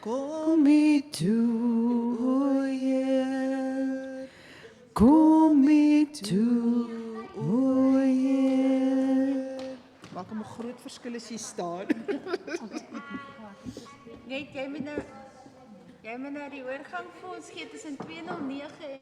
Kom mee toe, o Heer. Kom mee toe, o Heer. Maak hom 'n groot verskil as jy staan. Net jy moet nou die oorgang vir ons gee tussen 209 en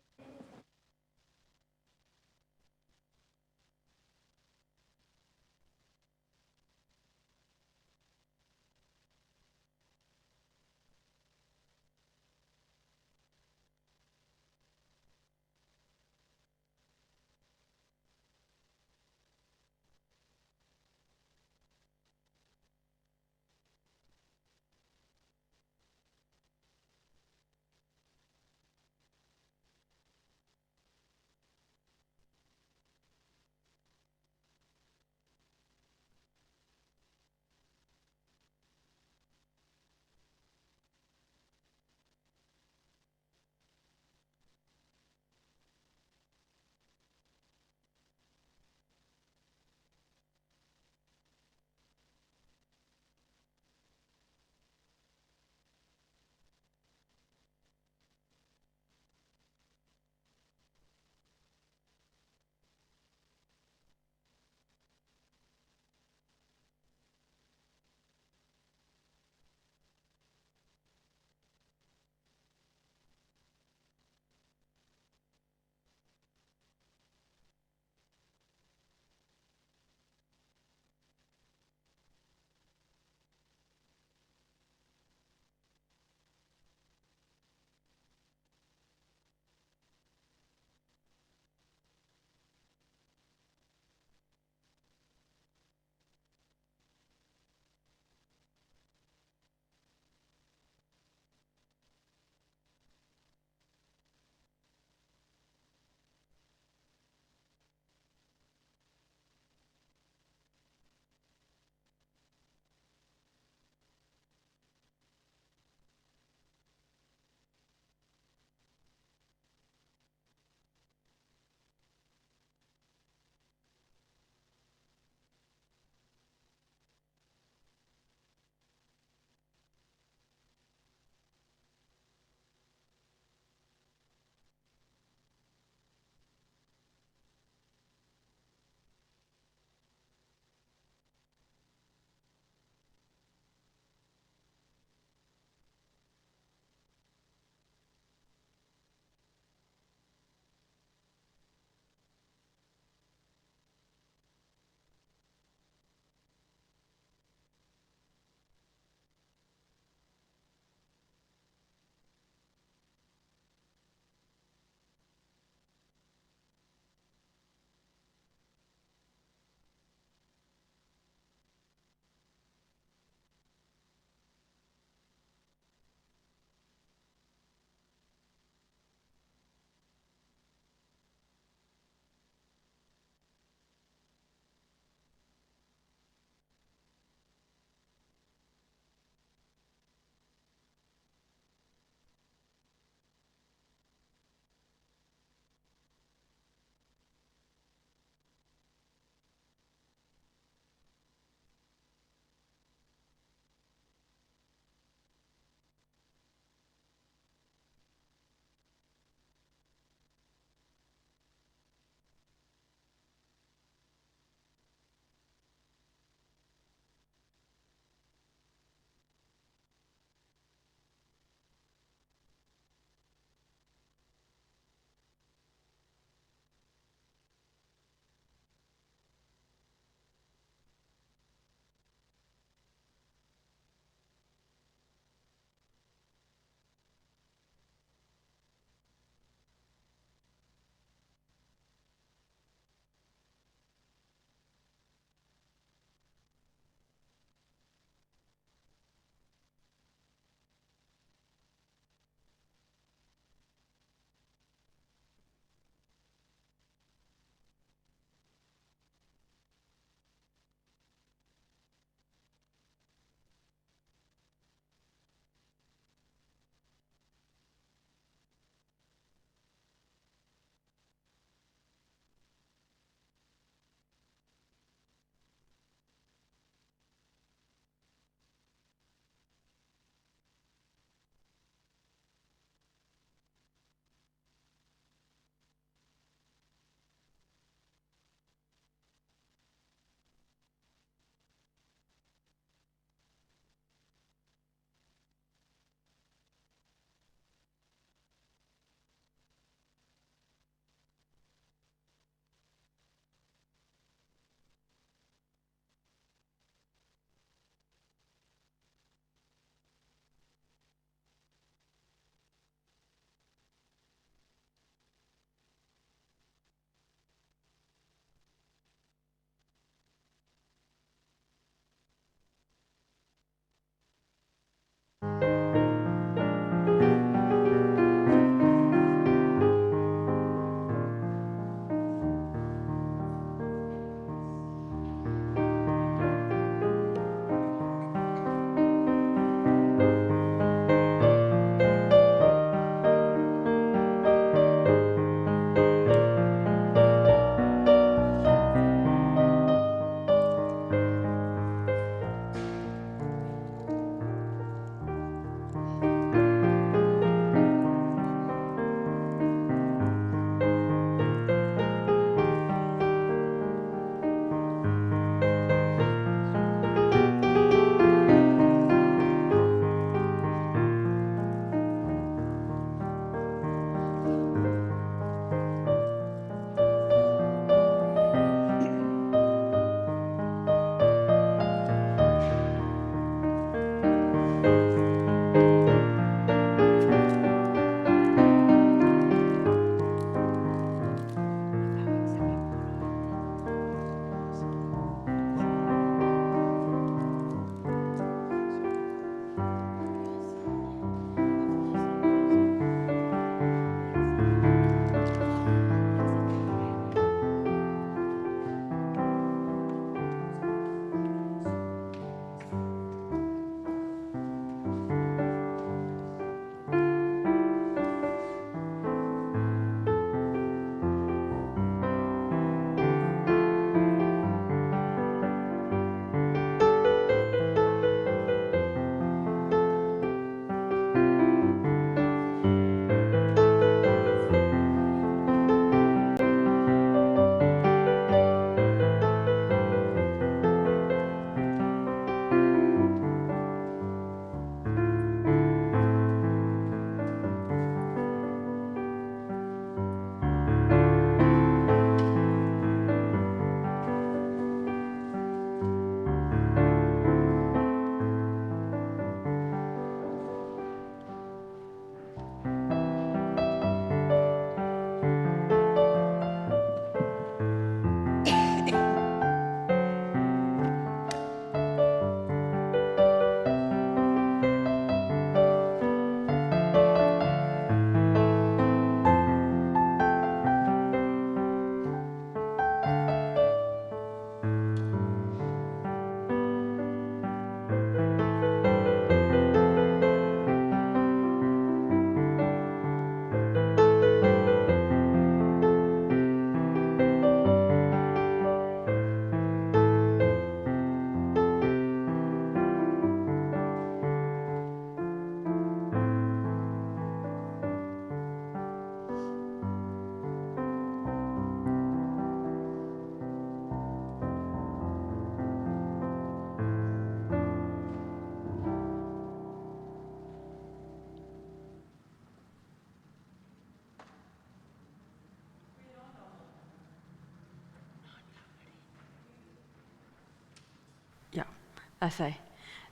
As hy.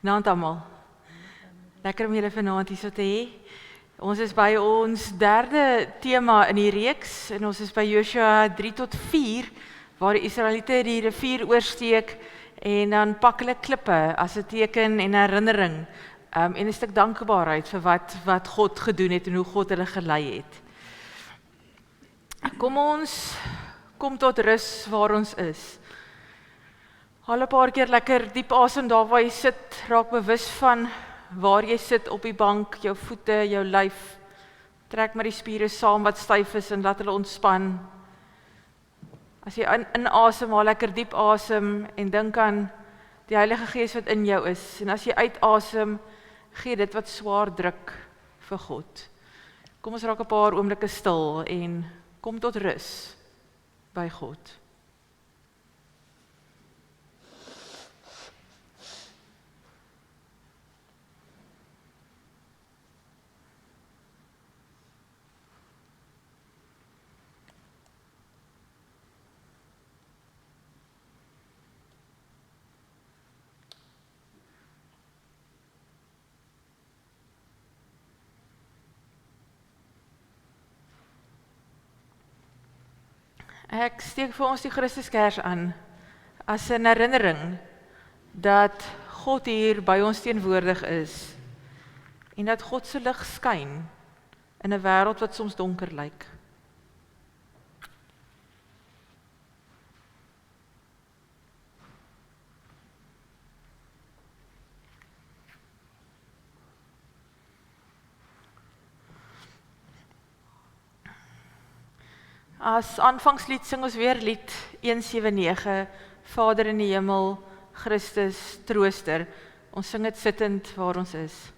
Naand almal. Lekker om julle vanaand hier so te hê. Ons is by ons derde tema in die reeks en ons is by Josua 3 tot 4 waar die Israeliete die rivier oorsteek en dan pak hulle klippe as 'n teken en herinnering en 'n stuk dankbaarheid vir wat God gedoen het en hoe God hulle gelei het. Kom ons kom tot rus waar ons is. Haal 'n paar keer lekker diep asem daar waar jy sit, raak bewus van waar jy sit op die bank, jou voete, jou lyf. Trek maar die spiere saam wat styf is en laat hulle ontspan. As jy inasem, haal lekker diep asem en dink aan die Heilige Gees wat in jou is. En as jy uitasem, gee dit wat swaar druk vir God. Kom ons raak 'n paar oomblikke stil en kom tot rus by God. Ek steek vir ons die Christuskers aan as 'n herinnering dat God hier by ons teenwoordig is en dat God se lig skyn in 'n wêreld wat soms donker lyk. As aanvangslied sing ons weer lied 179, Vader in die hemel, Christus, Trooster. Ons sing dit sittend waar ons is.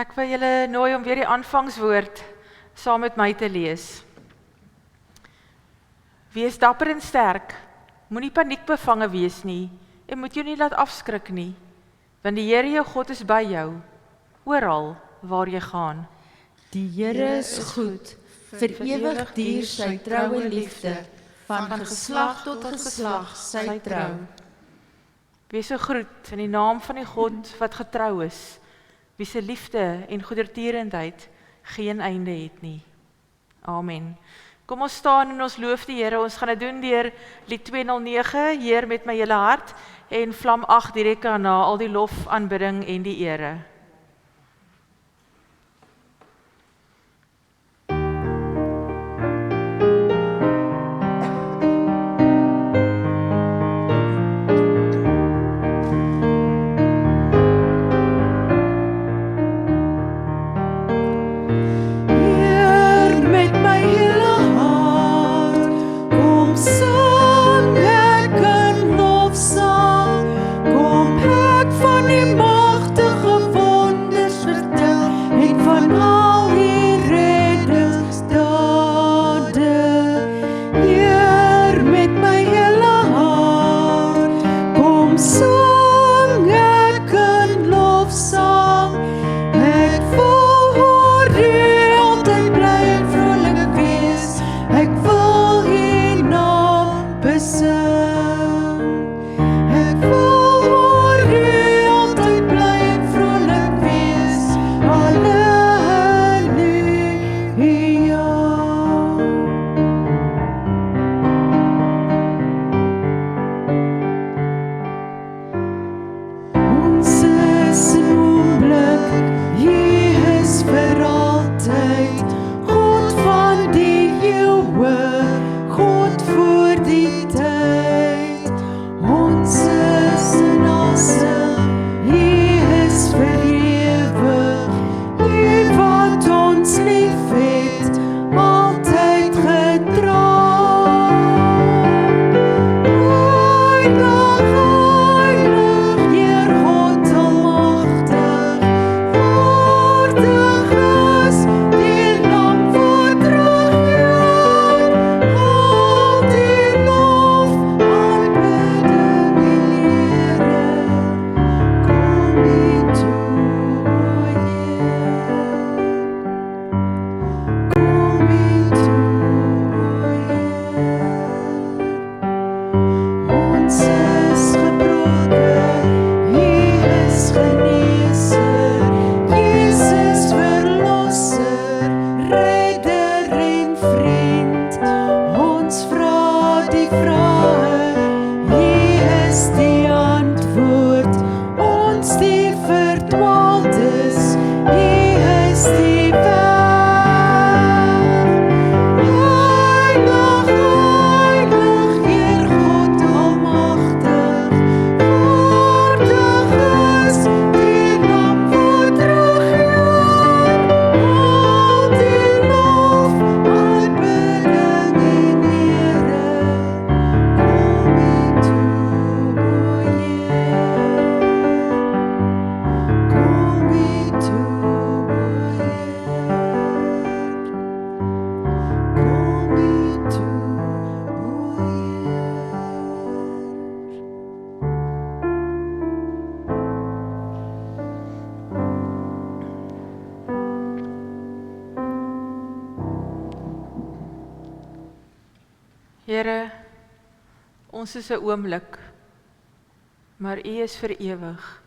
Ek wil julle nooi om weer die aanvangswoord saam met my te lees. Wees dapper en sterk, moenie paniekbevange wees nie, en moet jou nie laat afskrik nie, want die Here jou God is by jou, oral waar jy gaan. Die Here is goed, vir ewig duur sy troue liefde, van geslag tot geslag sy trou. Wees so groet in die naam van die God wat getrou is, wie se liefde en goedertierendheid geen einde het nie. Amen. Kom ons staan en ons loof die Here. Ons gaan dit doen deur lied 209, Heer met my hele hart, en vlam 8 direk daarna, al die lof, aanbidding en die ere. Van die magtige Here, ons is 'n oomblik, maar U is vir ewig.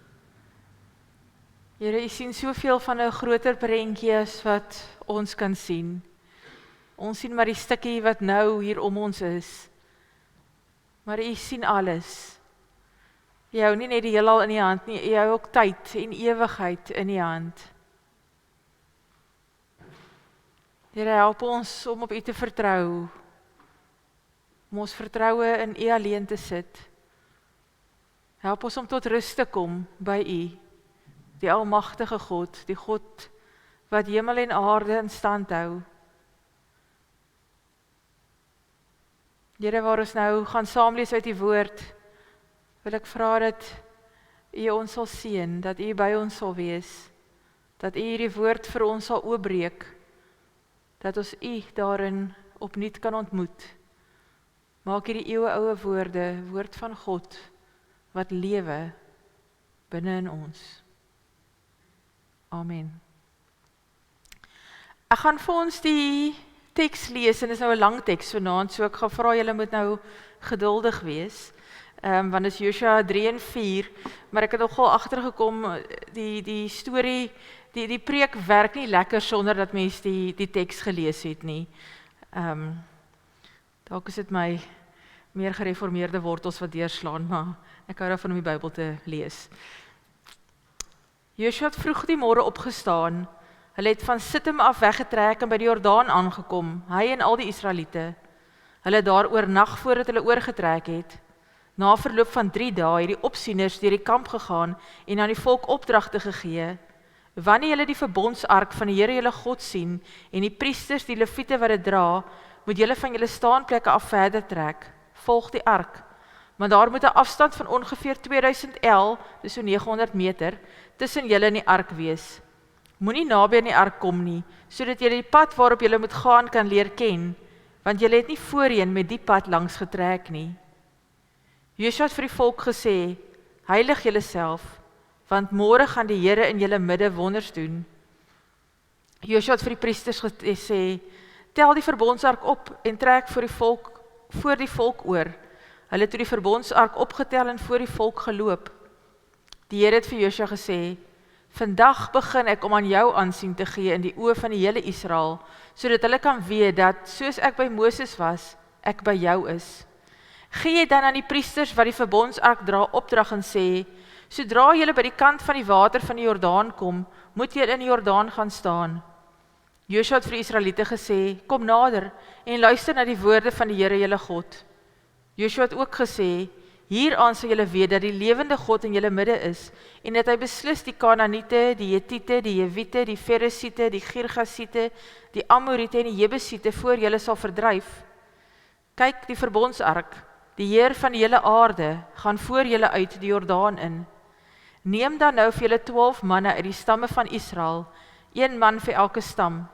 Here, U sien soveel van 'n groter prentjie as wat ons kan sien. Ons sien maar die stukkie wat nou hier om ons is. Maar U sien alles. U hou nie net die heelal in die hand nie, U hou ook tyd en ewigheid in die hand. Here, help ons om op U te vertrou, om ons vertroue in U alleen te sit. Help ons om tot rus te kom by U, die almagtige God, die God wat hemel en aarde in stand hou. Here, waar ons nou gaan saamlees uit die woord, wil ek vra dat U ons sal seën, dat U by ons sal wees, dat U hierdie woord vir ons sal oopbreek, dat ons U daarin opnuut kan ontmoet. Maak hierdie eeueoue woorde, woord van God, wat lewe binne in ons. Amen. Ek gaan vir ons die teks lees, en dit is nou 'n lang teks vanaand, so ek gaan vra julle moet nou geduldig wees, want dit is Josua 3 en 4, maar ek het nogal agtergekom, die storie, die preek werk nie lekker sonder dat mens die teks gelees het nie. Dalk is dit my meer gereformeerde wortels wat deurslaan, maar ek hou daarvan om die Bybel te lees. Josua het vroeg die môre opgestaan. Hulle het van Sittim af weggetrek en by die Jordaan aangekom, hy en al die Israeliete. Hulle het daar oornag voordat hulle oorgetrek het. Na verloop van 3 dae het die opsieners deur die kamp gegaan en aan die volk opdragte gegee. Wanneer julle die verbondsark van die Here julle God sien en die priesters, die leviete wat dit dra, moet julle van julle staanplekke af verder trek. Volg die ark. Maar daar moet 'n afstand van ongeveer 2000 L, dis so 900 meter, tussen julle en die ark wees. Moenie naby aan die ark kom nie, sodat julle die pad waarop julle moet gaan kan leer ken, want julle het nie voorheen met die pad langs getrek nie. Josua het vir die volk gesê, heilig julle self, want môre gaan die Here in julle midde wonders doen. Josua het vir die priesters gesê, tel die verbondsark op en trek voor die volk oor. Hulle het toe die verbondsark opgetel en voor die volk geloop. Die Here het vir Josua gesê, vandag begin ek om aan jou aansien te gee in die oë van die hele Israel, sodat hulle kan weet dat, soos ek by Moses was, ek by jou is. Gee jy dan aan die priesters wat die verbondsark dra opdrag en sê, sodra julle by die kant van die water van die Jordaan kom, moet julle in die Jordaan gaan staan. Josua het vir die Israeliete gesê, kom nader en luister na die woorde van die Here julle God. Josua het ook gesê, hieraan sal julle weet dat die lewende God in julle midde is, en dat hy beslis die Kanaaniete, die Hetiete, die Jewiete, die Feresiete, die Girgasiete, die Amoriete en die Jebusiete voor julle sal verdryf. Kyk, die verbondsark, die Heer van die hele aarde, gaan voor julle uit die Jordaan in. Neem dan nou vir julle 12 manne uit die stamme van Israel, 1 man vir elke stam.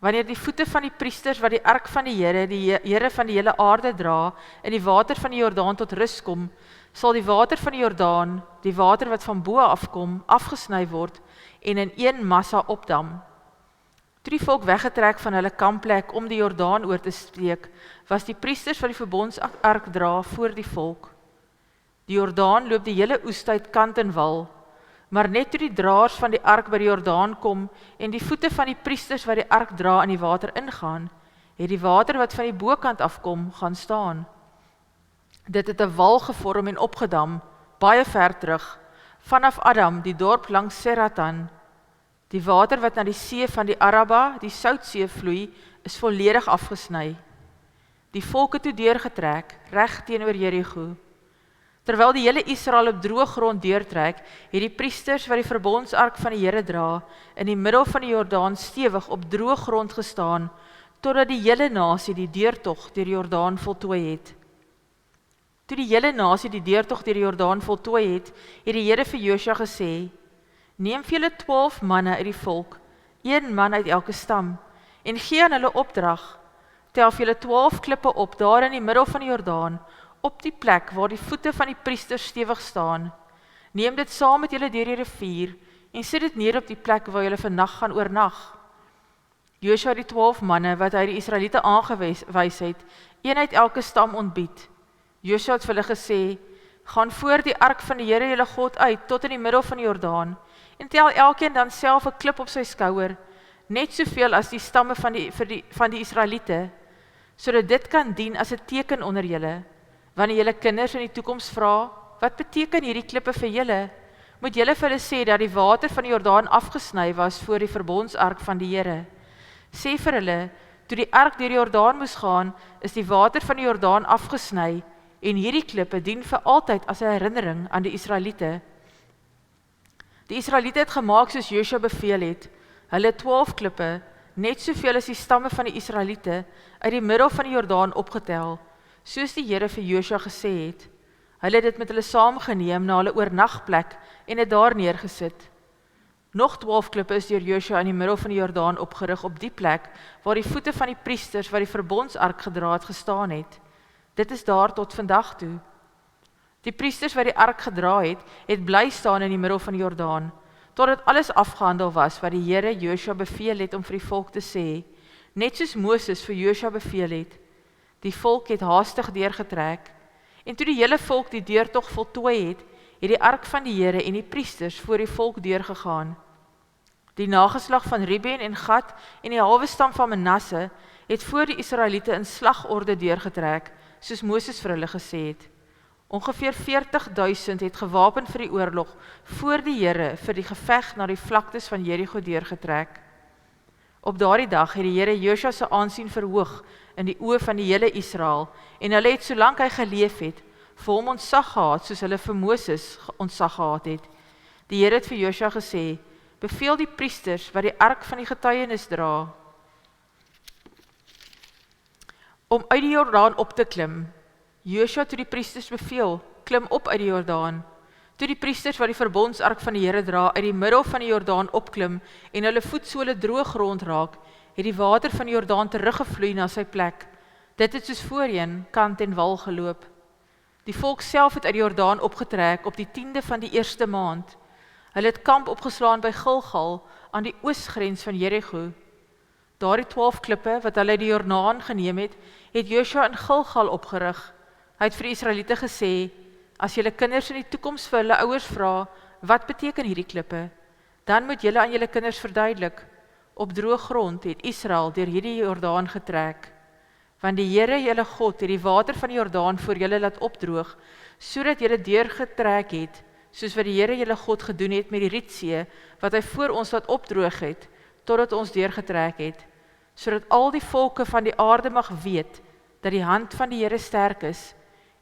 Wanneer die voete van die priesters wat die ark van die Here van die hele aarde dra, in die water van die Jordaan tot rus kom, sal die water van die Jordaan, die water wat van bo afkom, afgesny word en in 1 massa opdam. Toe die volk weggetrek van hulle kampplek om die Jordaan oor te steek, was die priesters wat die verbondsark dra voor die volk. Die Jordaan loop die hele oestyd kant en wal, maar net toe die draers van die ark by die Jordaan kom en die voete van die priesters wat die ark dra in die water ingaan, het die water wat van die bokant afkom gaan staan. Dit het 'n wal gevorm en opgedam, baie ver terug, vanaf Adam, die dorp langs Seratan. Die water wat na die see van die Araba, die Soutsee vloei, is volledig afgesny. Die volk het toe deurgetrek, reg teenoor Jerigo. Terwyl die hele Israel op droë grond deurtrek, het die priesters wat die verbondsark van die Here dra, in die middel van die Jordaan stewig op droë grond gestaan, totdat die hele nasie die deurtog deur die Jordaan voltooi het. Toe die hele nasie die deurtog deur die Jordaan voltooi het die Here vir Josua gesê, neem vir julle 12 manne uit die volk, 1 man uit elke stam, en gee aan hulle opdrag, tel vir julle 12 klippe op, daar in die middel van die Jordaan, op die plek waar die voete van die priesters stewig staan. Neem dit saam met julle deur die rivier, en sit dit neer op die plek waar julle vannag gaan oornag. Josua het die 12 manne wat hy die Israeliete aangewys het, een uit elke stam ontbied. Josua het vir hulle gesê, gaan voor die ark van die Here julle God uit, tot in die middel van die Jordaan, en tel elkeen dan self 'n klip op sy skouer, net soveel as die stamme van die Israeliete, sodat dit kan dien as 'n teken onder julle. Wanneer julle kinders in die toekoms vra, wat beteken hierdie klippe vir julle? Moet julle vir hulle sê dat die water van die Jordaan afgesny was voor die verbondsark van die Here. Sê vir hulle, toe die ark deur die Jordaan moes gaan, is die water van die Jordaan afgesny, en hierdie klippe dien vir altyd as 'n herinnering aan die Israeliete. Die Israeliete het gemaak soos Josua beveel het. Hulle 12 klippe, net soveel as die stamme van die Israeliete, uit die middel van die Jordaan opgetel, soos die Here vir Josua gesê het. Hulle het dit met hulle saamgeneem na hulle oornagplek en dit daar neergesit. Nog 12 klippe is deur Josua in die middel van die Jordaan opgerig op die plek waar die voete van die priesters wat die verbondsark gedra het gestaan het. Dit is daar tot vandag toe. Die priesters wat die ark gedra het bly staan in die middel van die Jordaan, totdat alles afgehandel was wat die Here Josua beveel het om vir die volk te sê, net soos Moses vir Josua beveel het. Die volk het haastig deurgetrek, en toe die hele volk die deurtog voltooi het die ark van die Here en die priesters voor die volk deurgegaan. Die nageslag van Ruben en Gad en die halwe stam van Manasse het voor die Israeliete in slagorde deurgetrek, soos Moses vir hulle gesê het. Ongeveer 40.000 het gewapen vir die oorlog voor die Here vir die geveg na die vlaktes van Jerigo deurgetrek. Op daardie dag het die Here Josua se aansien verhoog in die oë van die hele Israel, en hulle het solank hy geleef het, vir hom ontzag gehad, soos hulle vir Moses ontzag gehad het. Die Here het vir Josua gesê, beveel die priesters wat die ark van die getuienis dra, om uit die Jordaan op te klim. Josua toe die priesters beveel, klim op uit die Jordaan. Toe die priesters wat die verbondsark van die Here dra, uit die middel van die Jordaan opklim, en hulle voetsole droog grond raak, het die water van die Jordaan teruggevloei na sy plek. Dit het soos voorheen kant en wal geloop. Die volk self het uit die Jordaan opgetrek op die 10de van die eerste maand. Hulle het kamp opgeslaan by Gilgal aan die oosgrens van Jerigo. Daardie 12 klippe wat hulle uit die Jordaan geneem het Josua in Gilgal opgerig. Hy het vir die Israeliete gesê, as julle kinders in die toekoms vir hulle ouers vra, wat beteken hierdie klippe? Dan moet julle aan julle kinders verduidelik. Op droë grond het Israel deur hierdie Jordaan getrek. Want die Here julle God het die water van die Jordaan voor julle laat opdroog, sodat julle deurgetrek het, soos wat die Here julle God gedoen het met die Rietsee, wat hy voor ons laat opdroog het, totdat ons deurgetrek het, sodat al die volke van die aarde mag weet, dat die hand van die Here sterk is,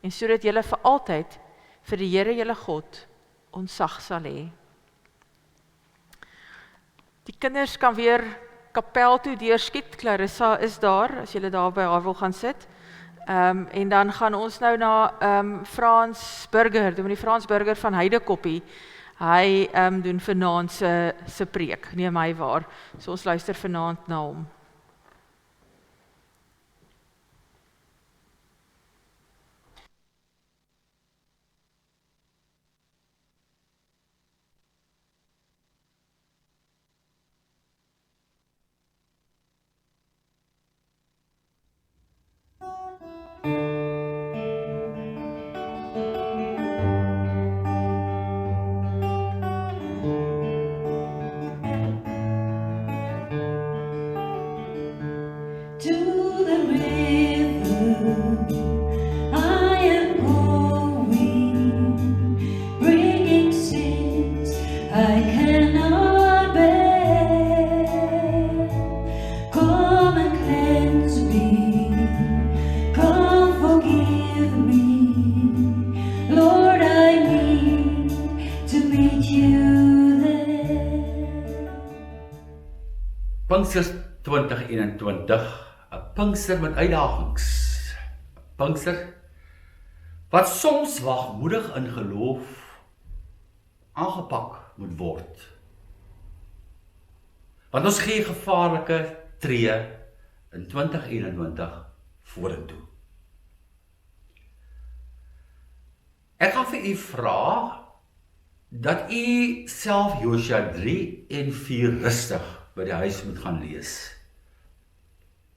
en sodat julle vir altyd vir die Here julle God ontzag sal hê. Die kinders kan weer kapel toe deurskiet. Clarissa is daar, as julle daar by haar wil gaan sit. En dan gaan ons nou na Frans Burger, dominee Frans Burger van Heidekoppie. Hy doen vanaand se preek, neem my waar. So ons luister vanaand na hom. Pinkster 2021, 'n Pinkster met uitdagings. 'n Pinkster wat soms wagmoedig in geloof aangepak moet word. Want ons gee gevaarlike tree in 2021 vorentoe. Ek gaan vir u vra dat u self Josua 3 en 4 rustig by die huis moet gaan lees.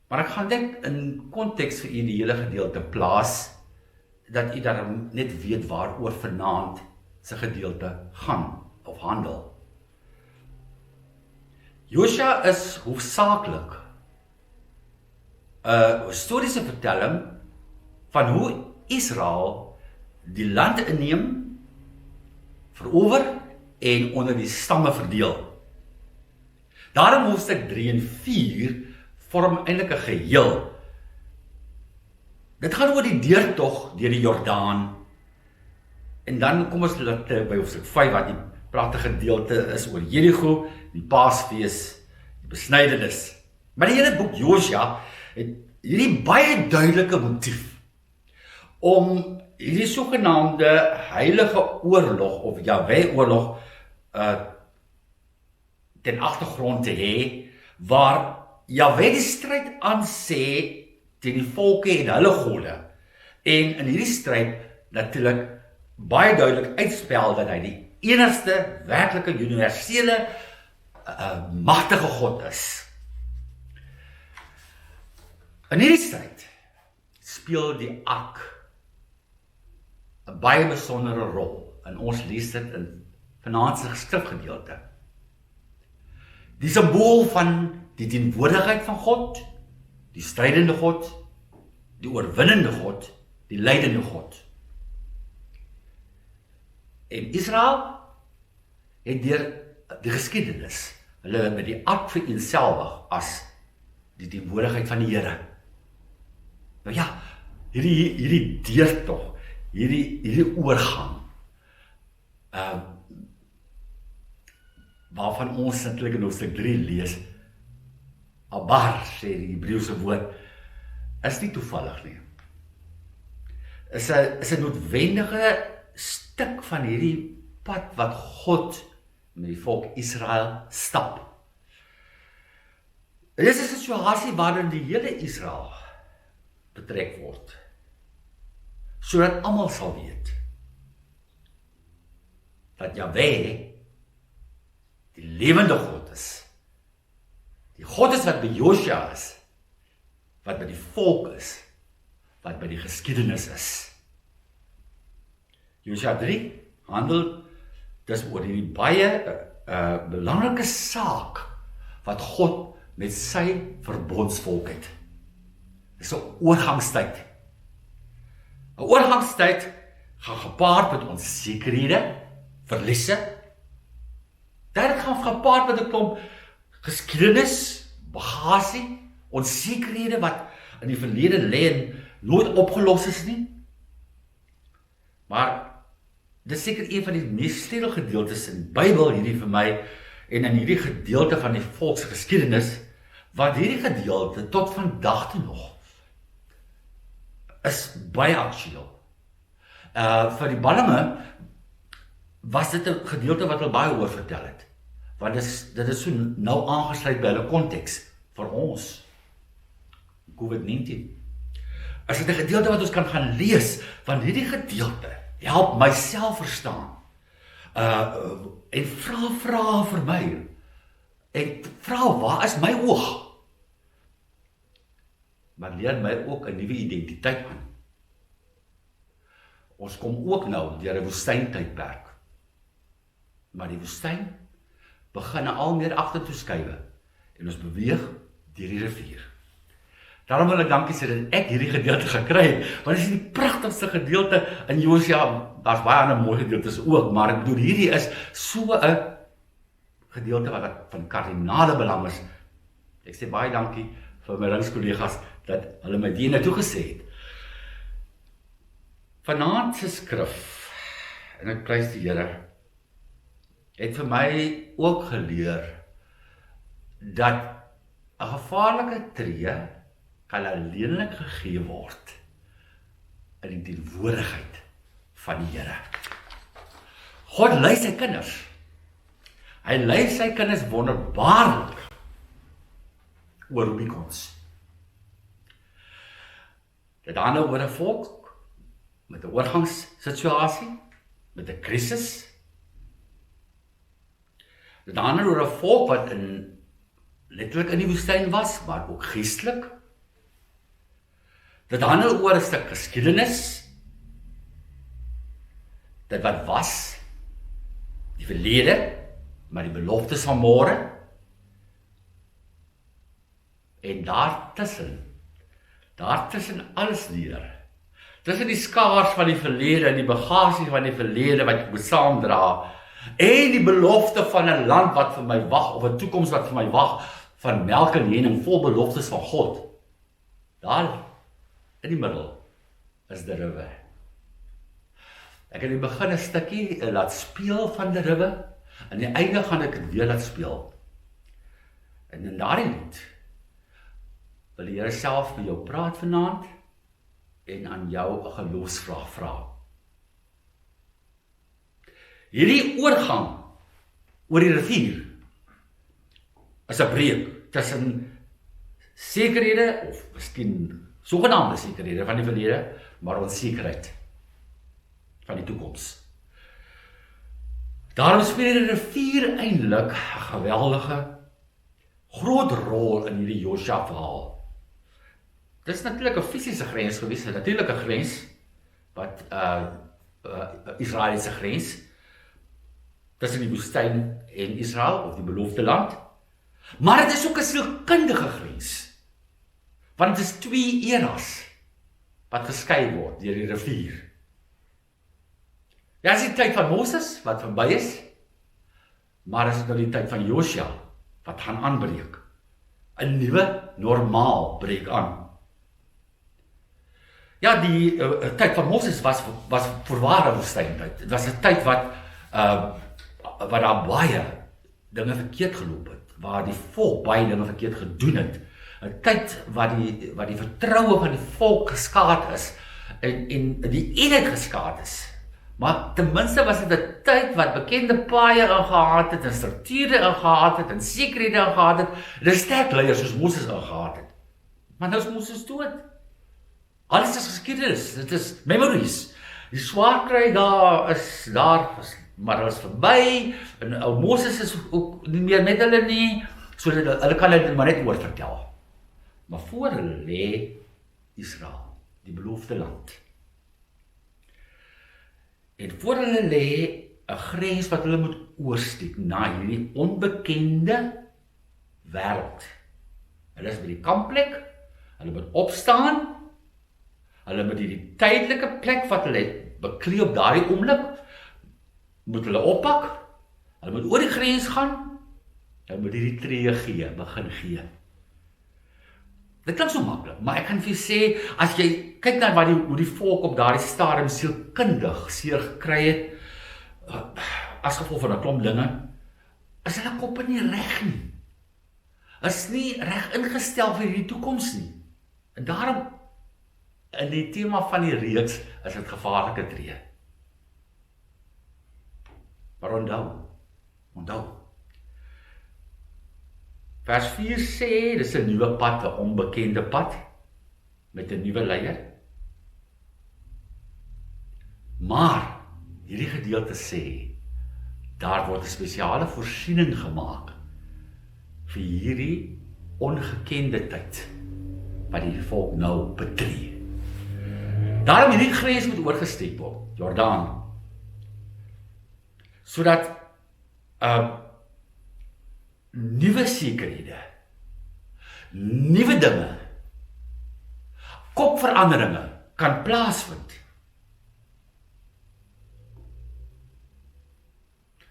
Maar ek gaan net in konteks vir u die hele gedeelte plaas, dat u daarom net weet waaroor vanaand se gedeelte gaan, of handel. Josua is hoofsaaklik 'n historiese vertelling van hoe Israel die land inneem, verower en onder die stamme verdeel. Daarom hoofstuk 3 en 4 vorm eintlik 'n geheel. Dit gaan oor die deurtog deur die Jordaan. En dan kom ons by hoofstuk 5 wat die pragtige gedeelte is oor Jerigo, die Paasfees, die besnydenis. Maar die hele boek Josua het hierdie baie duidelike motief om hierdie sogenaamde heilige oorlog of Jahwe-oorlog ten agtergrond te hê, waar Jahwe die stryd aansê teen die volke en hulle gode. En in hierdie stryd natuurlik baie duidelik uitspel dat hy die enigste werklike universele magtige God is. In hierdie stryd speel die ark 'n baie besondere rol, en ons lees dit in vanaand se skrifgedeelte. Die simbool van die teenwoordigheid van God, die strydende God, die oorwinnende God, die lydende God. En Israel het deur die geskiedenis hulle met die ark vereenselwig as die teenwoordigheid van die Here. Nou ja, hierdie deurtog, hierdie oorgang, waarvan ons natuurlik in hoofstuk 3 lees, Abar, sê die Hebreëse woord, is nie toevallig nie. Is 'n noodwendige stuk van hierdie pad wat God met die volk Israel stap. Dit is 'n situasie waarin die hele Israel betrek word, sodat almal sal weet dat Jahwe die lewende God is. Die God is wat by Josua is, wat by die volk is, wat by die geskiedenis is. Josua 3 handel dus oor die baie belangrike saak wat God met sy verbondsvolk het. Dit is 'n oorgangstyd. 'n Oorgangstyd gaan gepaard met onsekerhede, verliese. Dit gaan gepaard met 'n klomp geskiedenis, bagasie, onsekerhede wat in die verlede lê en nooit opgelos is nie. Maar dit is seker een van die mees sleutelgedeeltes in die Bybel hierdie vir my, en in hierdie gedeelte van die volksgeskiedenis, wat hierdie gedeelte tot vandag toe nog is baie aktueel. Vir die ballinge was dit 'n gedeelte wat hulle baie oor vertel het, want dit is so nou aangesluit by hulle konteks vir ons, COVID-19. As dit 'n gedeelte wat ons kan gaan lees, want hierdie gedeelte help myself verstaan, en vra vir my, en vra, waar is my oog? Maar leer my ook 'n nuwe identiteit aan. Ons kom ook nou deur 'n woestyntydperk, maar die woestyn begin al meer agtertoe skuif, en ons beweeg deur die rivier. Daarom wil ek dankie sê dat ek hierdie gedeelte gekry het, want dit is die pragtigste gedeelte in Josua. Daar's baie ander mooi gedeeltes ook, maar ek bedoel hierdie is so 'n gedeelte wat van kardinale belang is. Ek sê baie dankie vir my ringskollegas dat hulle my die na toe gesê het. Vanaand se skrif, en ek prys die Here, het vir my ook geleer dat 'n gevaarlike tree kan alleenlik gegee word in die teenwoordigheid van die Here. God lei sy kinders. Hy lei sy kinders wonderbaarlik oor Rubikons. Dit handel oor 'n volk met 'n oorgangssituasie, met 'n krisis. Dit handel oor 'n volk wat letterlik in die woestyn was, maar ook geestelik Dit handel oor 'n stuk geskiedenis, dit wat was, die verlede, maar die beloftes van môre, en daartussen alles deur, tussen die skaars van die verlede en die bagasie van die verlede wat ek moet saamdra, en die belofte van 'n land wat vir my wag, of 'n toekoms wat vir my wag, van melk en honing vol beloftes van God. Daar, in die middel, is die rivier. Ek het in die begin 'n stukkie laat speel van die rivier, en aan die einde gaan ek dit weer laat speel. En in daardie lied wil die Here self met jou praat vanaand en aan jou 'n geloofsvraag vra. Hierdie oorgang oor die rivier is 'n breuk tussen sekerhede, of miskien sogenaamde sekerhede van die verlede, maar onsekerheid van die toekoms. Daarom speel die rivier eintlik 'n geweldige, groot rol in hierdie Josua verhaal. Dit is natuurlik 'n fisiese grens gewees, 'n natuurlike grens, wat Israeliese grens, tussen die woestyn en Israel, of die beloofde land. Maar dit is ook 'n sielkundige grens, want dit is 2 eras wat geskei word deur die rivier. Ja, is die tyd van Moses, wat verby is, maar is dit nou die tyd van Josua, wat gaan aanbreek. 'n Nuwe normaal breek aan. Ja, die tyd van Moses was voorware woestyntyd. Het was 'n tyd wat daar baie dinge verkeerd geloop het, waar die volk baie dinge verkeerd gedoen het. 'n Tyd wat die vertroue van die volk geskaad is, en die eenheid geskaad is. Maar ten minste was dit 'n tyd wat bekende paaie ingehaat het, en strukture ingehaat het, en sekerhede ingehaat het, en sterk leiers soos Moses ingehaat het. Maar nou is Moses dood. Alles is geskiedenis, dit is memories. Die swaar kry maar hulle is verby, en ou Moses is ook nie meer met hulle nie, so hulle kan dit maar net oor vertel. Maar voor hulle lê Israel, die beloofde land. En voor hulle lê 'n grens wat hulle moet oorsteek na hierdie onbekende wêreld. Hulle is by die kampplek, hulle moet opstaan, hulle moet hierdie tydelike plek wat hulle beklee op daardie oomblik, moet hulle oppak, hulle moet oor die grens gaan, hulle moet hierdie tree begin gee. Dit klink so maklik, maar ek kan vir jou sê, as jy kyk na hoe die volk op daardie stadium sielkundig seer gekry het, as gevolg van 'n klomp dinge, is hulle koppe nie reg nie. Is nie reg ingestel vir hierdie toekoms nie. En daarom, in die tema van die reeks, is dit gevaarlike tree. Maar onthou. Vers 4 sê, dis 'n nuwe pad, 'n onbekende pad, met 'n nuwe leier. Maar, hierdie gedeelte sê, daar word 'n spesiale voorsiening gemaak, vir hierdie ongekende tyd, wat die volk nou betree. Daarom hierdie grens moet oorgesteek word, Jordaan, sodat nuwe sekerhede, nuwe dinge, kopveranderinge kan plaasvind.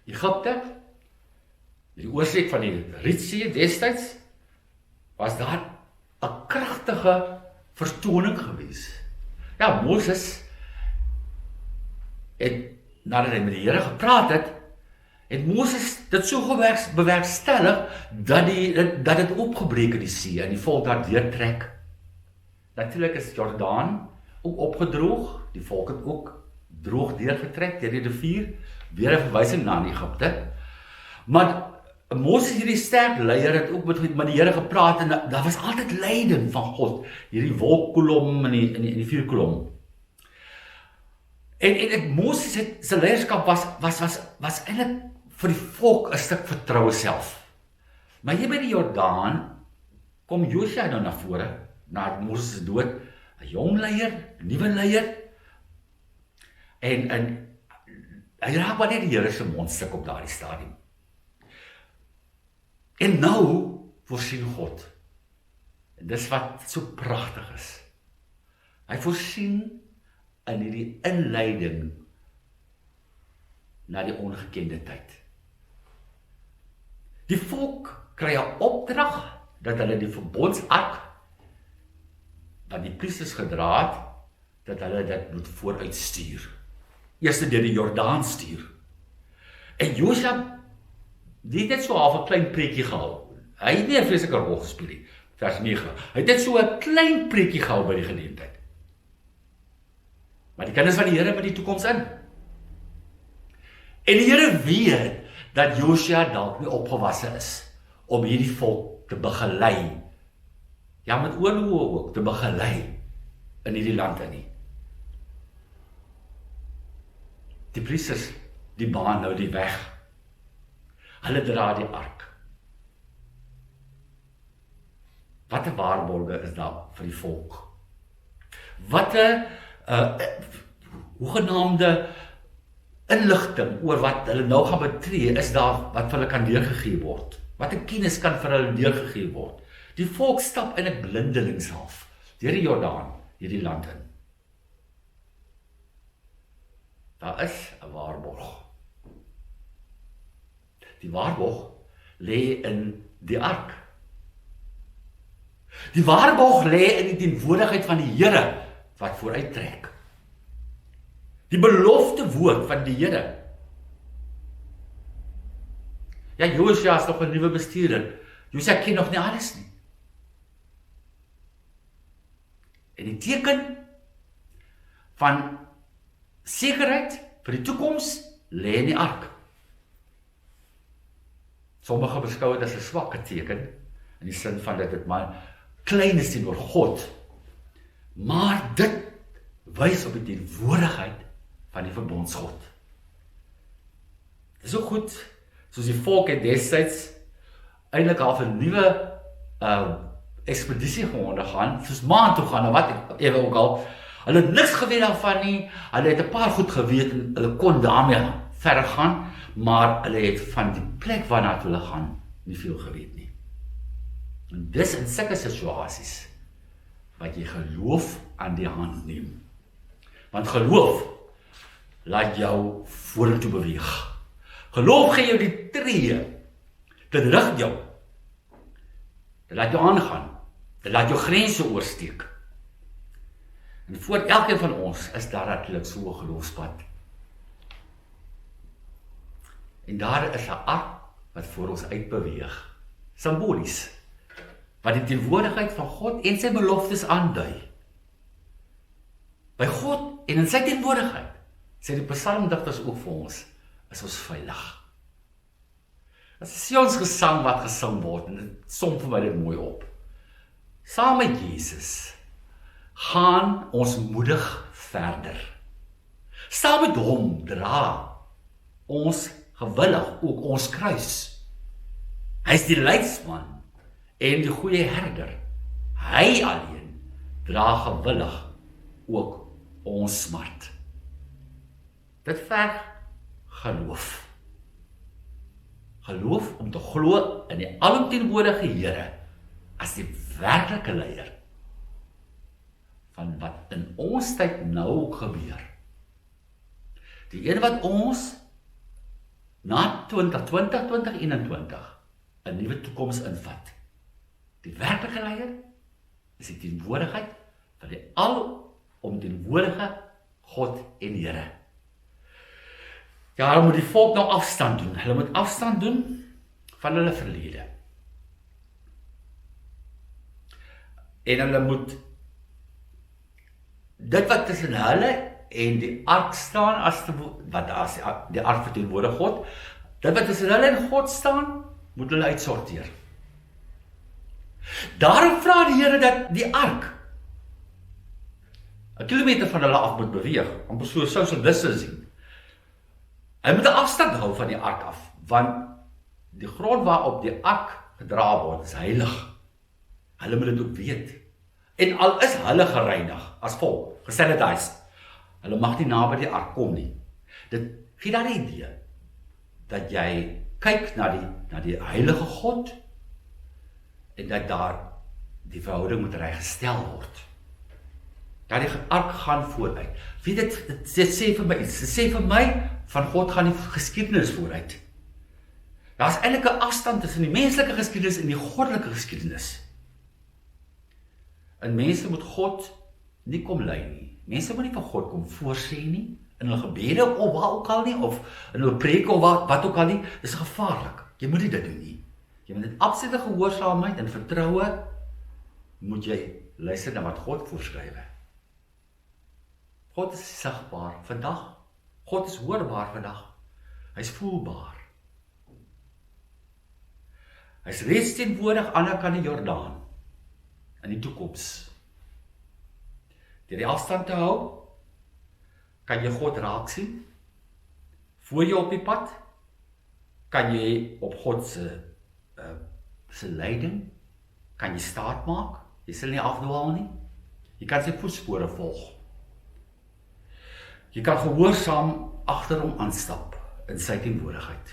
Egipte, die oorsteek van die Rietsee destyds, was daar 'n kragtige vertoning gewees. Ja, Moses het, nadat hy met die Here gepraat het, Moses dit so bewerkstellig, dat dit opgebreek in die see, en die volk daar deurtrek. Natuurlik is Jordaan ook opgedroog, die volk het ook droog deurgetrek, deur die rivier, weer 'n verwysing na Egipte. Maar Moses, hierdie sterk leier, het ook met die Here gepraat, en daar was altyd leiding van God, hierdie wolkkolom en die vuurkolom. En Moses se leierskap was eintlik vir die volk 'n stuk vertroue self. Maar hier by die Jordaan kom Josua nou na vore, na Moses se dood, 'n jong leier, 'n nuwe leier, en hy raak maar net die Here se mondstuk op daardie stadium. En nou voorsien God. En dis wat so pragtig is. Hy voorsien in hierdie inleiding na die ongekende tyd. Die volk kry 'n opdrag dat hulle die verbondsark wat die priesters gedra het, dat hulle dit moet vooruit stuur. Eers deur die Jordaan stuur. En Josua, die het net so half 'n klein preekie gehou. Hy het nie 'n vreeslike rol gespeel nie. Vers 9. Hy het net so 'n klein preekie gehou by die geleentheid. Maar die kinders van die Here met die toekoms in. En die Here weet dat Josua dalk nie opgewasse is om hierdie volk te begelei. Ja, met oorloë ook te begelei in hierdie land in nie. Die priesters, die baan nou die weg. Hulle dra die ark. Wat 'n waarborge is daar vir die volk? Wat 'n hoegenaamde inligting oor wat hulle nou gaan betree is daar wat vir hulle kan deurgegee word. Wat 'n kennis kan vir hulle deurgegee word. Die volk stap in 'n blindelings half deur die Jordaan, hierdie land in. Daar is 'n waarborg. Die waarborg lê in die ark. Die waarborg lê in die teenwoordigheid van die Here wat vooruittrek. Die belofte woord van die Here. Ja, Josua is nog 'n nuwe bestuurder. Josua ken nog nie alles nie. En die teken van sekerheid vir die toekoms lê in die ark. Sommige beskou dit as 'n swakke teken, in die sin van dat dit maar klein is teenoor God. Maar dit wys op die teenwoordigheid van die verbondsgod. Dit is ook goed, soos die volk het destyds eintlik al 'n nuwe ekspedisie ondergaan, soos maan toe gaan, of wat ewe ook al. Hulle het niks geweet daarvan nie, hulle het 'n paar goed geweet en hulle kon daarmee verder gaan, maar hulle het van die plek waarna hulle gaan nie veel geweet nie. En dis in sulke situasies wat jy geloof aan die hand neem. Want geloof laat jou vorentoe beweeg. Geloof gee jou die tree. Dit rig jou. Dit laat jou aangaan. Dit laat jou grense oorsteek. En voor elkeen van ons is daar natuurlik so 'n geloofspad. En daar is 'n ark wat voor ons uitbeweeg. Simbolies. Wat die teenwoordigheid van God en sy beloftes aandui. By God en in sy teenwoordigheid, sê die psalmdigters ook vir ons, is ons veilig. Dit is Sions gesang wat gesing word, en dit som vir my dit mooi op. Saam met Jesus gaan ons moedig verder. Saam met hom dra ons gewillig ook ons kruis. Hy is die leidsman en die goeie herder. Hy alleen dra gewillig ook ons smart. Dit verg geloof. Geloof om te glo in die alomteenwoordige Here as die werklike leier van wat in ons tyd nou gebeur. Die een wat ons na 2021 'n nuwe toekoms invat. Die werklike leier is die teenwoordigheid van die alomteenwoordige God en Here. Ja, hulle moet die volk nou afstand doen. Hulle moet afstand doen van hulle verlede. En hulle moet dit wat tussen hulle en die ark staan, wat die ark verteenwoordig God, dit wat tussen hulle en God staan, moet hulle uitsorteer. Daarom vra die Here dat die ark 'n kilometer van hulle af moet beweeg, amper so social distancing. Hy moet 'n afstand hou van die ark af, want die grond waarop die ark gedra word is heilig. Hulle moet dit ook weet. En al is hulle gereinig as volk, gesanitized, hulle mag nie naby die ark kom nie. Dit gee daar 'n idee dat jy kyk na die heilige God en dat daar die verhouding moet reggestel word. Dat die ark gaan vooruit. Weet dit sê vir my iets. Dit sê vir my van God gaan die geskiedenis vooruit. Daar's eintlik 'n afstand tussen die menslike geskiedenis en die goddelike geskiedenis. En mense moet God nie kom lei nie. Mense moet nie van God kom voorsê nie, in hulle gebede of waar ook al nie, of in hulle preke of wat ook al nie. Dis gevaarlik. Jy moet nie dit doen nie. Jy moet in absolute gehoorsaamheid en vertroue moet jy luister na wat God voorskryf. God is sigbaar vandag. God is hoorbaar vandag. Hy's voelbaar. Hy's reeds teenwoordig aan die kant die Jordaan in die toekoms. Deur die afstand te hou, kan jy God raak sien. Voor jy op die pad, kan jy op God se leiding, kan jy staat maak. Jy sal nie afdwaal nie. Jy kan sy voetspore volg. Jy kan gehoorsaam agter hom aanstap in sy teenwoordigheid.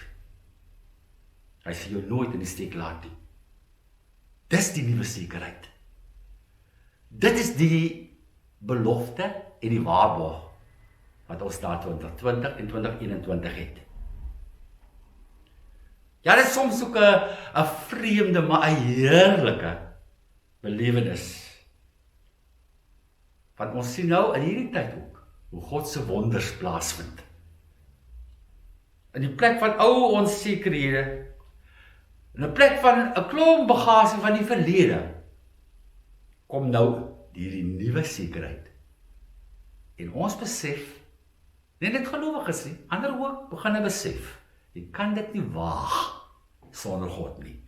Hy sal jou nooit in die steek laat nie. Dis die nuwe sekerheid. Dit is die belofte en die waarborg wat ons daar 2020 en 2021 het. Ja, dit is soms ook 'n vreemde, maar 'n heerlike belewenis. Want ons sien nou in hierdie tyd ook hoe God se wonders plaasvind. In die plek van ou onsekerhede, in 'n plek van 'n klomp bagasie van die verlede, kom nou hierdie nuwe sekerheid. En ons besef, nie net gelowiges nie, ander ook begin besef, jy kan dit nie waag sonder God nie.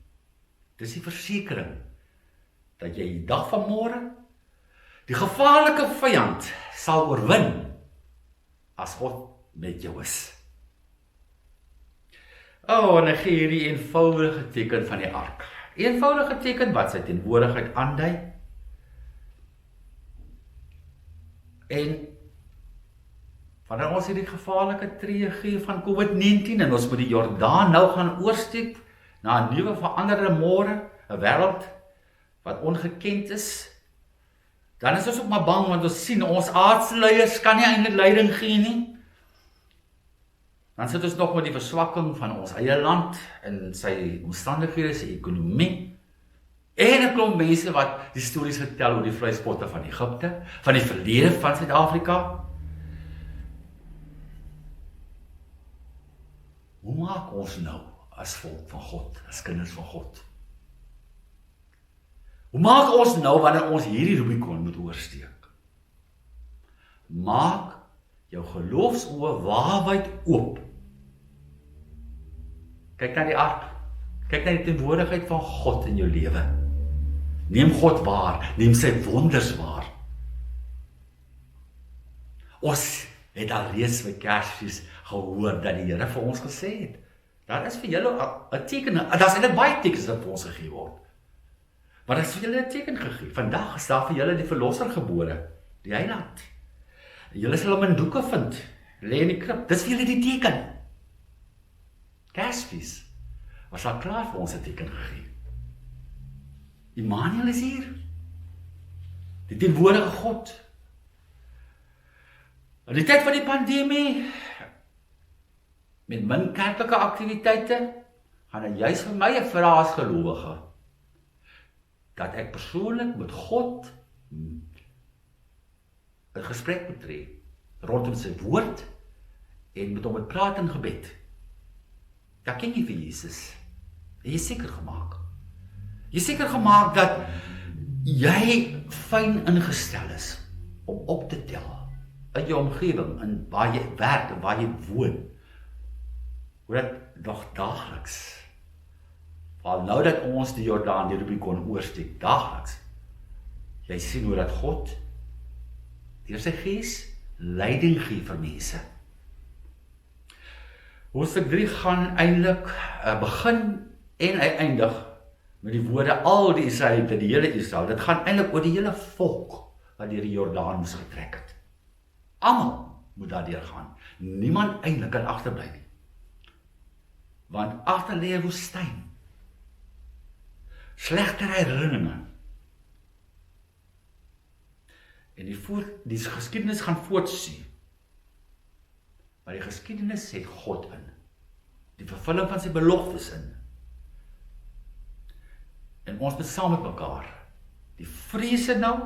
Dis die versekering dat jy die dag van môre die gevaarlike vyand sal oorwin as God met jou is. En ek gee hierdie eenvoudige teken van die ark. Eenvoudige teken wat sy teenwoordigheid aandui. En wanneer ons hierdie gevaarlike tree gee van COVID-19 en ons moet die Jordaan nou gaan oorsteek na 'n nuwe veranderde môre, 'n wêreld wat ongekend is, dan is ons ook maar bang want ons sien ons aardse leiers kan nie eintlik leiding gee nie. Dan sit ons nog met die verswakking van ons eie land en sy omstandighede, sy ekonomie. En 'n klomp mense wat die stories vertel oor die vleispotte van Egipte, van die verlede van Suid-Afrika. Hoe maak ons nou as volk van God, as kinders van God? Hoe maak ons nou wanneer ons hierdie Rubicon moet oorsteek? Maak jou geloofsoë waawyd oop. Kyk na die ark. Kyk na die teenwoordigheid van God in jou lewe. Neem God waar, neem sy wonders waar. Ons het al reeds by Kersfees gehoor dat die Here vir ons gesê het, daar is vir julle 'n teken, daar's eintlik baie tekens wat vir ons gegee word. Maar daar is vir julle 'n teken gegee. Vandag is daar vir julle die verlosser gebore, die Heiland. Julle sal hom in doeke vind, lê in die krib. Dis vir julle die teken. Kersfees was al klaar vir ons 'n teken gegee. Immanuel is hier. Die teenwoordige God. In die tyd van die pandemie, met min kerklike aktiwiteite, gaan dit juist vir my 'n vraag as gelowige, dat ek persoonlik met God 'n gesprek moet tree, rondom sy woord, en met hom het praat in gebed. Ja, ken jy vir Jesus? Jy is seker gemaak. Jy is seker gemaak dat jy fyn ingestel is om op te tel in jou omgewing, in waar jy werk en waar jy woon. Hoe dat nog daagliks, val nou dat ons die Jordaan, die Rubicon oorsteek, daagliks, jy sien hoe dat God deur sy gees leiding gee vir mense. Hoofstuk 3 gaan eintlik begin en hy eindig met die woorde al die Israeliete, die hele Israel, dit gaan eintlik oor die hele volk wat deur die Jordaan moes getrek het. Almal moet daardeur gaan. Niemand eintlik kan agterbly nie. Want agter lê 'n woestyn. Slegte herinneringe. En die geskiedenis gaan voortsien. Maar die geskiedenis het God in. Die vervulling van sy beloftes in. En ons moet saam met mekaar die vrese nou,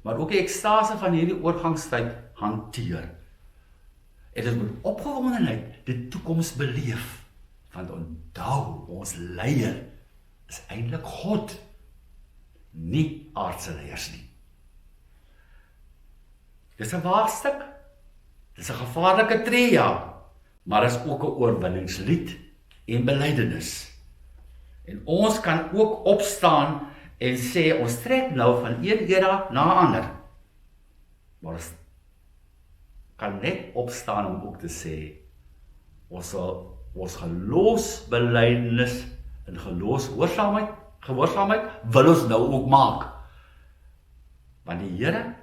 maar ook die ekstase van hierdie oorgangstyd hanteer. En dit moet opgewondenheid die toekoms beleef. Want onthou, ons leier is eintlik God, nie aardse leiers nie. Dis 'n waagstuk, dis 'n gevaarlike tree, ja, maar is ook 'n oorwinningslied en belydenis. En ons kan ook opstaan en sê, ons trek nou van een era na 'n ander. Maar ons kan net opstaan om ook te sê, ons geloofsbelydenis en gehoorsaamheid wil ons nou ook maak. Want die Here,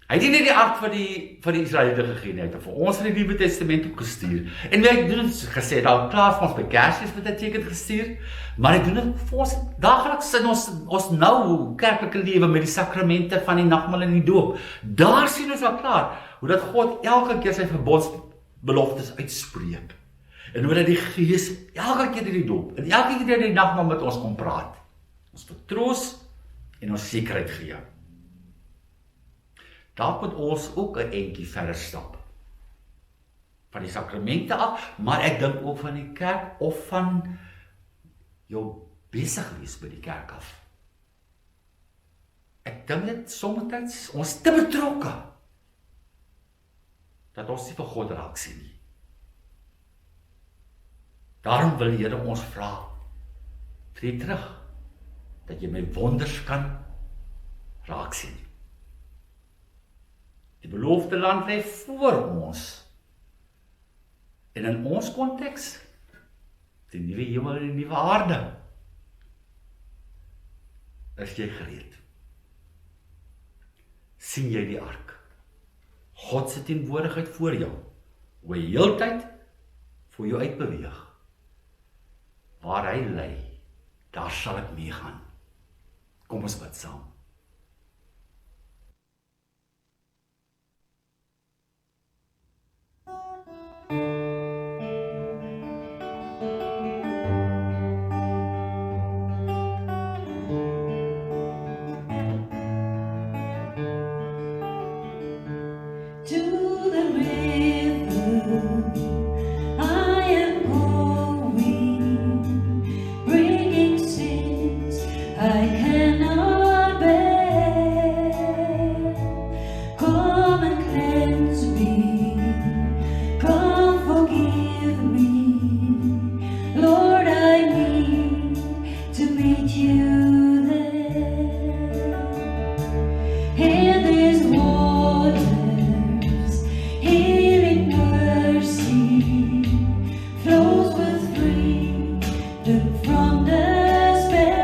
hy het nie die ark vir die Israeliete gegee nie, hy het vir ons in die Nuwe Testament ook gestuur. En hy doen het gesê, daar klaar vir ons by Kersfees met 'n teken gestuur, maar hy doen het vir ons dageliks in ons nou kerklike lewe met die sakramente van die nagmaal en die doop. Daar sien ons al klaar, hoe dat God elke keer sy verbondsbeloftes uitspreek. En hoe dat die Gees elke keer die doop, en elke keer die nagmaal met ons kom praat. Ons vertroos en ons sekerheid gee. Daar moet ons ook 'n entjie verder stap. Van die sakramente af, maar ek dink ook van die kerk of van jou besig wees by die kerk af. Ek dink dit soms ons te betrokke dat ons nie vir God raak sien nie. Daarom wil die Here ons vra, tree terug, dat jy my wonders kan raak sien. Die beloofde land lê voor ons. En in ons konteks, die nuwe hemel en die nuwe aarde, is jy gereed. Sien jy die ark? God se teenwoordigheid voor jou, hoe hy heeltyd voor jou uitbeweeg. Waar hy lei, daar sal ek meegaan. Kom ons bid saam. From despair.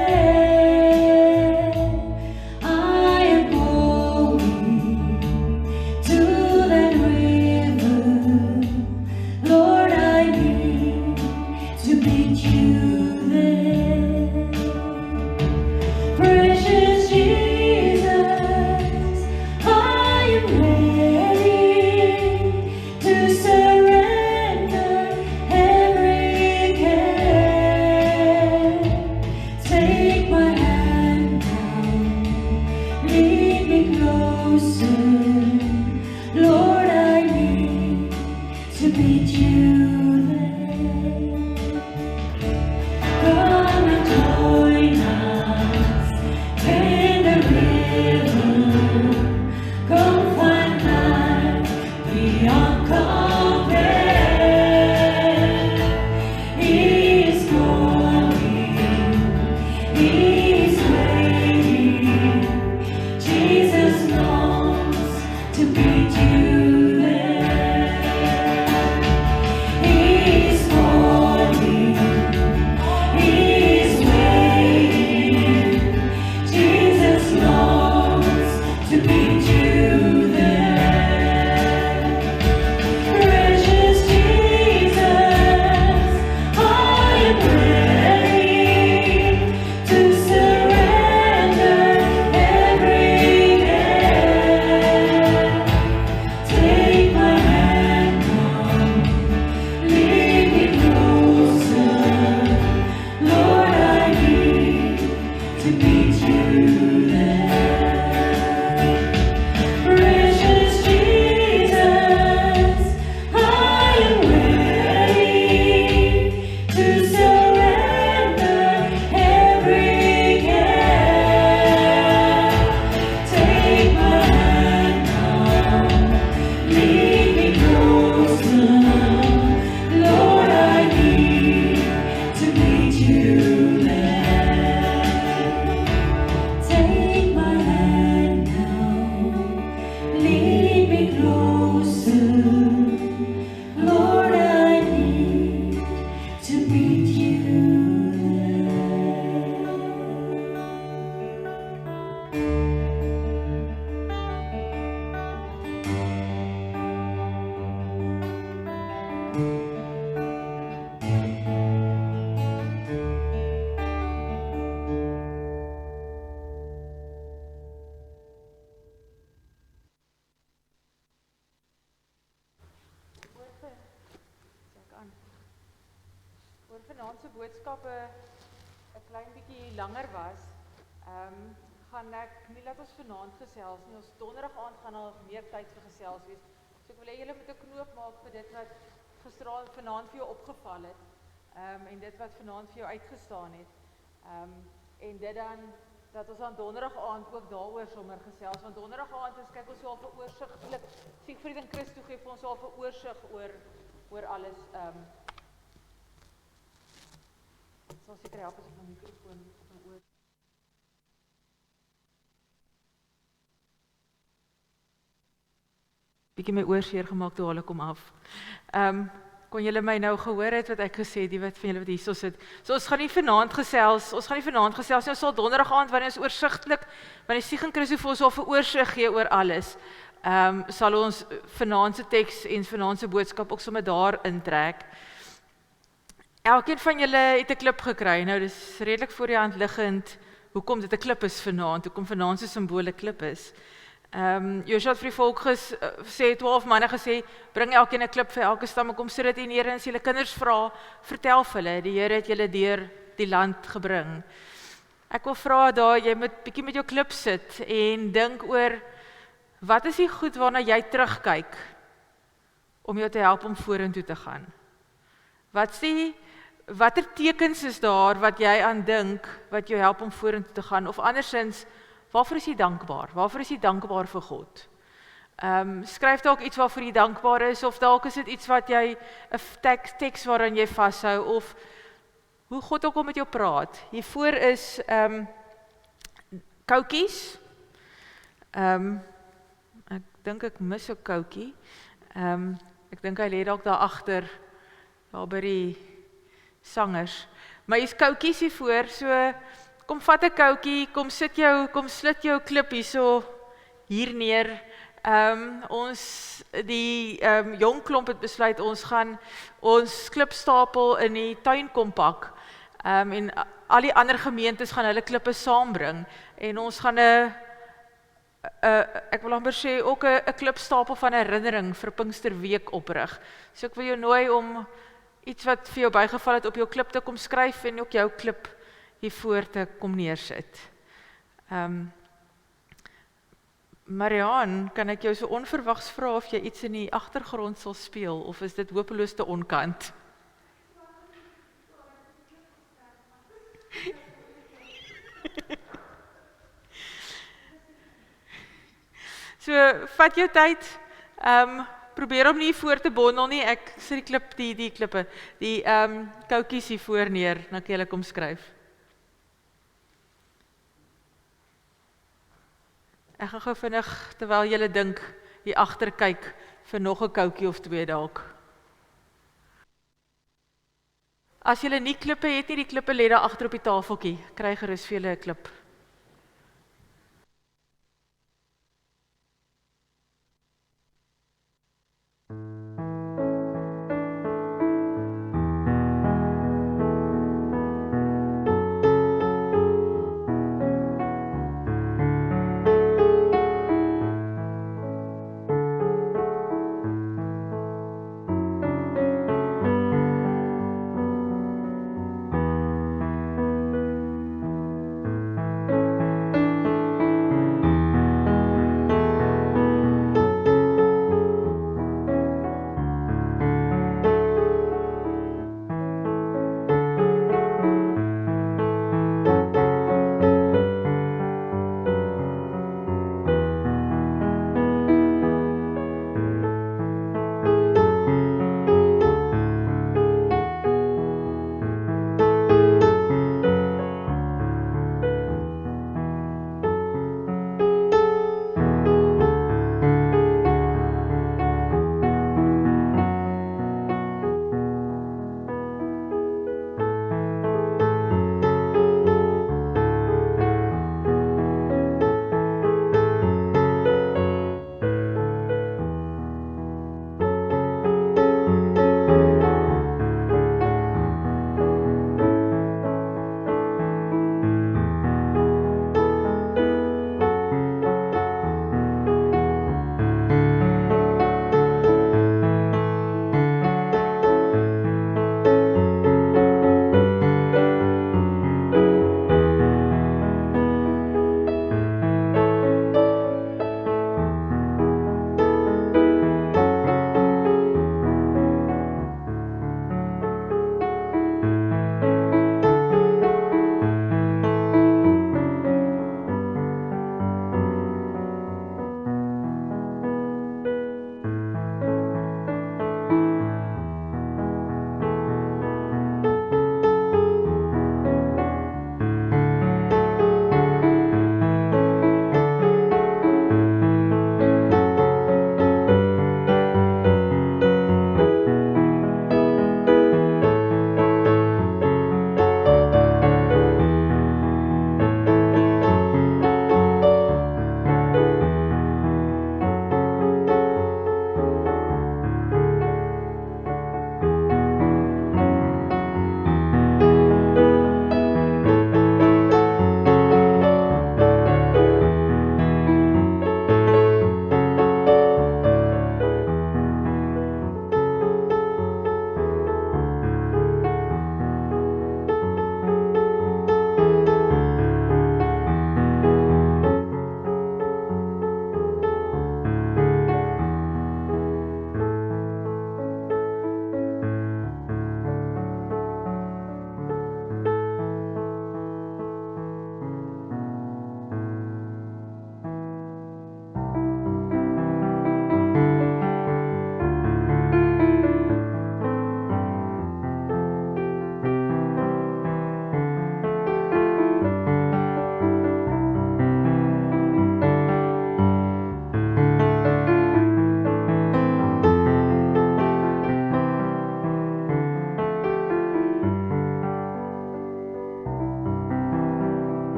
Oor vanaand se boodskappe 'n klein bietjie langer was, gaan ek nie laat ons vanaand gesels nie. Ons donderdag aand gaan al meer tyd vir gesels wees. So ek wil hê julle moet 'n knoop maak vir dit wat gisteraand vanaand vir jou opgeval het, en dit wat vanaand vir jou uitgestaan het. En dit dan dat ons aan donderdag aand ook daaroor sommer gesels, want donderdag aand is kyk ons so al 'n oorsigtelik, Siegfried en Christo gee vir ons al 'n oorsig oor alles. Sal seker help as ek my mikrofoon op my oor. Bietjie my oor seer gemaak toe hulle kom af. Kon julle my nou gehoor het wat ek gesê het, die wat van julle wat hierso sit. So ons gaan nie vanaand gesels nie, ons sal donderdag aand wanneer ons oorsigtelik, wanneer Sieg en Christo vir ons al 'n oorsig gee oor alles, sal ons vanaand se teks en vanaand se boodskap ook sommer daar intrek. Elkeen van julle het 'n klip gekry. Nou dis redelik voor die hand liggend hoekom dit 'n klip is vanaand, hoekom vanaand se simbool 'n klip is. Joshua het vir die volk sê 12 manne gesê, bring elkeen 'n klip vir elke stam, kom sit dit neer en as julle kinders vra, vertel vir hulle, die Here het julle deur die land gebring. Ek wil vra daar jy moet bietjie met jou klip sit en dink oor wat is die goed waarna jy terugkyk om jou te help om vorentoe te gaan. Watter tekens is daar wat jy aan dink wat jou help om vorentoe te gaan, of andersins, waarvoor is jy dankbaar? Waarvoor is jy dankbaar vir God? Skryf dalk iets waarvoor jy dankbaar is, of dalk is dit iets wat jy 'n teks waaraan jy vashou, of hoe God ook al met jou praat. Hiervoor is koutjies. Ek dink ek mis 'n koutjie. Ek dink hy lê dalk daar agter, daar by die sangers. Maar hier's koutjies hiervoor, so kom vat 'n koutjie, kom slit jou klip hierso hier neer. Die jong klomp het besluit ons gaan ons klipstapel in die tuin kom pak. En al die ander gemeentes gaan hulle klippe saambring en ons gaan ek wil amper sê ook 'n klipstapel van herinnering vir Pinksterweek oprig. So ek wil jou nooi om iets wat vir jou bygeval het op jou klip te kom skryf en ook jou klip hiervoor te kom neersit. Mariaan, kan ek jou so onverwags vra of jy iets in die agtergrond sal speel, of is dit hopeloos te onkant? So, vat jou tyd, probeer om nie voor te bondel nie, ek sit die klippe, die koutjies hier voor neer, dan kan julle kom skryf. Ek gaan gou vinnig, terwyl julle dink, hier agter kyk, vir nog 'n koutjie of twee dalk. As julle nie klippe het nie, die klippe lê daar agter op die tafeltjie, kry gerus vir julle 'n klip.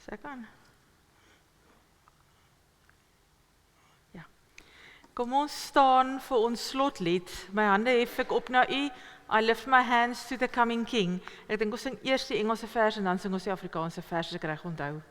Sekan. Ja. Kom ons staan vir ons slotlied. My hande hef ek op na U. I lift my hands to the coming King. Ek dink ons sing eers die Engelse vers en dan sing ons die Afrikaanse vers, as ek reg onthou.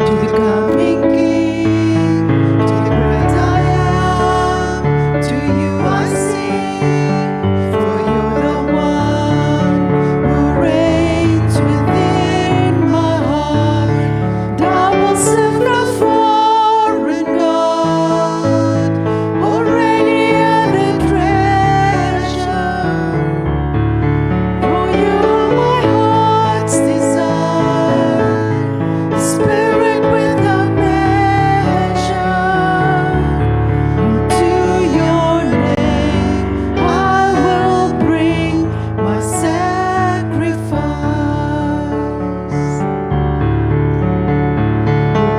To the coming King, to the great I am, to you I sing, for you're the one who reigns within my heart. I will serve no foreign God or any other treasure, for you are my heart's desire. Spirit without measure, to your name I will bring my sacrifice.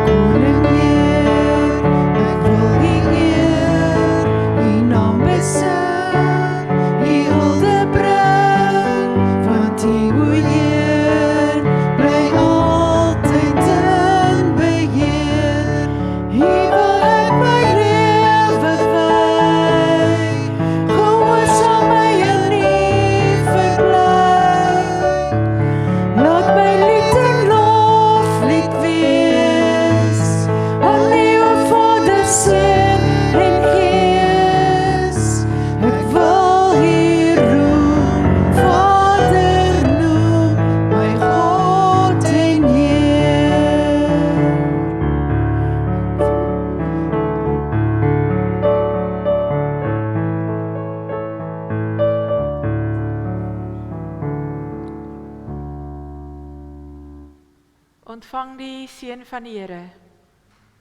Koning Heer, ek wil U eer, U naam besing, U hulde bring, want U o Heer, bly altyd in beheer. U wil ek my lewe wy, gehoorsaam my in U verbly. Laat my lied en loflied wees, aan U o Vader, Seun en Gees. Ek wil U roem, Vader noem, my God en Heer. Ontvang die seën van die Here,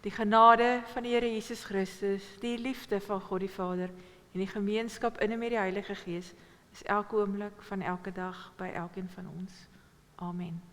die genade van die Here Jesus Christus, die liefde van God die Vader en die gemeenskap in en met die Heilige Gees is elke oomblik van elke dag by elkeen van ons. Amen.